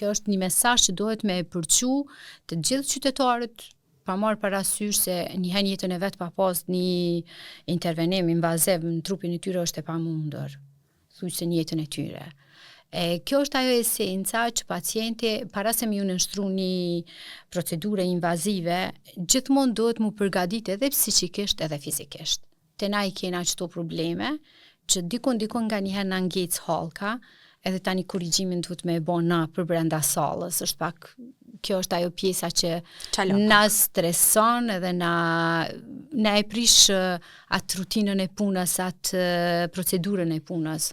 kjo është një mesazh që duhet me përçu të gjithë qytetarët, pa marrë parasysh se njëherë jetën e vet pa pas një intervenim invaziv në trupin e tyre është e pamundur. Thuaj se në jetën e tyre. Kjo është ajo esenca që pacienti para se më nënshtru një procedurë invazive, gjithmonë duhet mu përgatitë edhe psiqikisht edhe fizikisht. Te na I kena çto probleme që dikon nga njëherë na ngec hallka, edhe tani korrigjimin duhet me e bo na për brenda sallës. Është pak kjo është ajo pjesa që na streson edhe na e prish atë rutinën e punës, atë procedurën e punës.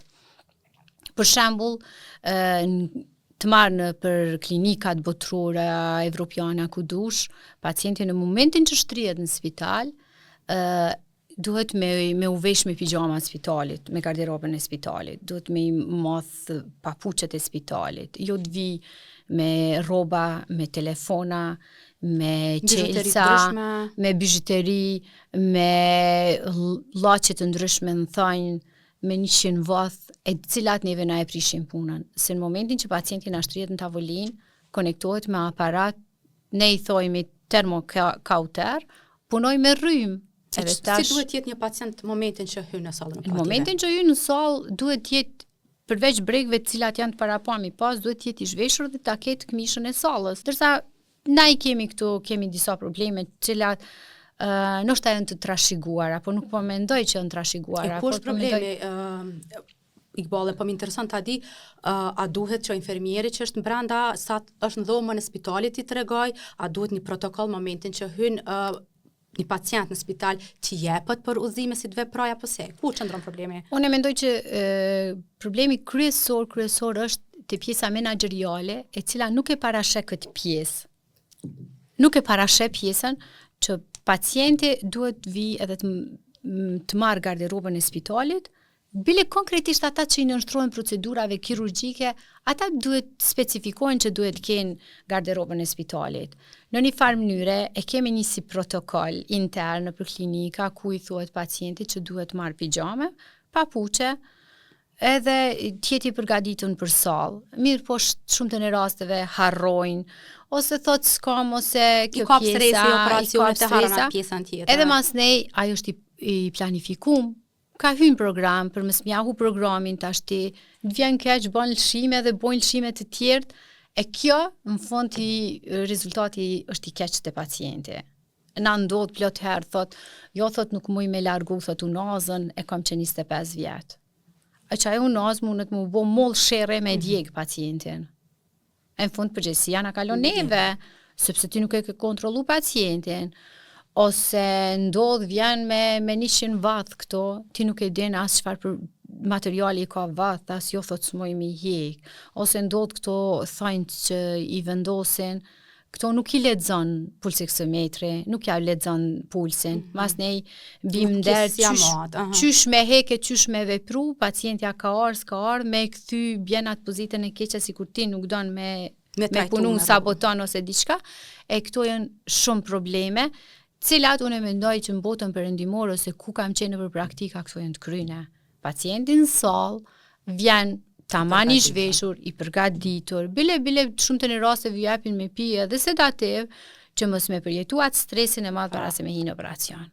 Për shembull, të marrë për klinikat botërore evropiane ku dush, pacienti në momentin që shtrihet në spital, duhet me u vesh me pijama të spitalit, me garderobën e spitalit, duhet me I moth papuçet e spitalit, jo të vi me rroba, me telefona, me qelsa, me bijuteri, me llaçe të ndryshme në thonjë, me 100 vath, e cilat neve na e prishin punën. Se në momentin që pacienti na shtrihet në tavolinë, konektohet me aparat, ne I thojmë termokauter, punoj me rrymë. Si duhet jetë një pacient në momentin që hyn në sallën operative? Në momentin që hyn në sallë, duhet jetë përveç bregëve të cilat janë të parapami pas, duhet jetë I zhveshur dhe ta ketë këmishën e sallës. Ndërsa na I kemi disa probleme të cilat ndoshta janë të trashëguara, po nuk po mendoj që janë trashëguara. Po është problemi Iqbale, po më intereson ta di, a duhet që infermieri që është brenda sa është në dhomën e spitalit I tregoj, a duhet një protokoll momentin që hyn një pacient në spital që jepet për udhëzime si të veproj apo se? Ku qëndron problemi? Unë mendoj që problemi kryesor është te pjesa menaxheriale, e cila nuk e parasheh këtë pjesë. Nuk e parasheh pjesën që pacienti duhet vi edhe të marrë garderobën e spitalit, bile konkretisht ata që I nënshtrohen procedurave kirurgjike, ata duhet specifikojnë që duhet kenë garderobën e spitalit. Në një farë mënyre e kemi një si protokoll intern për klinika ku I thuhet pacientit që duhet marrë pijame, papuçe, edhe tjeti përgatitur për sallë. Mirë po shumë të në rasteve harrojnë, ose thot s'kam, ose kjo pjesa, operacionet e harron atë pjesën tjetër. Edhe mas nej, ajo është I planifikum, ka hyn program, për mos mjahu programin tashti, të vjen keq, bën lëshime dhe bojnë lëshime të tjerë, e kjo, në fund rezultati është I keq te pacienti. Na ndodh plot herë, thot nuk muj me largu, thot unazën, e kam që 25 vjet. E që ajo unazë mundet mu bo moll shere me djeg pacientin. E në fund përgjegjësia na kalon neve, sepse ti nuk e ke kontrollu pacientin. Ose ndodh vjen me 100 vath këto, ti nuk e din as çfarë për materiali ka vath, as jo thot s'moj mi hjek. Ose ndodh këto thonjt që I vendosin, këto nuk I lexon pulsiksometri, nuk ja lexon pulsin. Mas nej bim der qysh me heke, qysh me vepru, pacientja ka s'ka ardh, me kthy bjen atë pozitën e keqe sikur ti nuk don me punu saboton ose diçka, e këto janë shumë probleme, cilat unë mendoj që në botën perëndimore ose ku kam qenë për praktika këto janë të kryne. Pacienti në sallë vjen taman I zhveshur, I përgatitur, bile shumë të në rasteve japin me pije dhe sedativ që mos me përjetu atë stresin e madh para se me hinë operacion.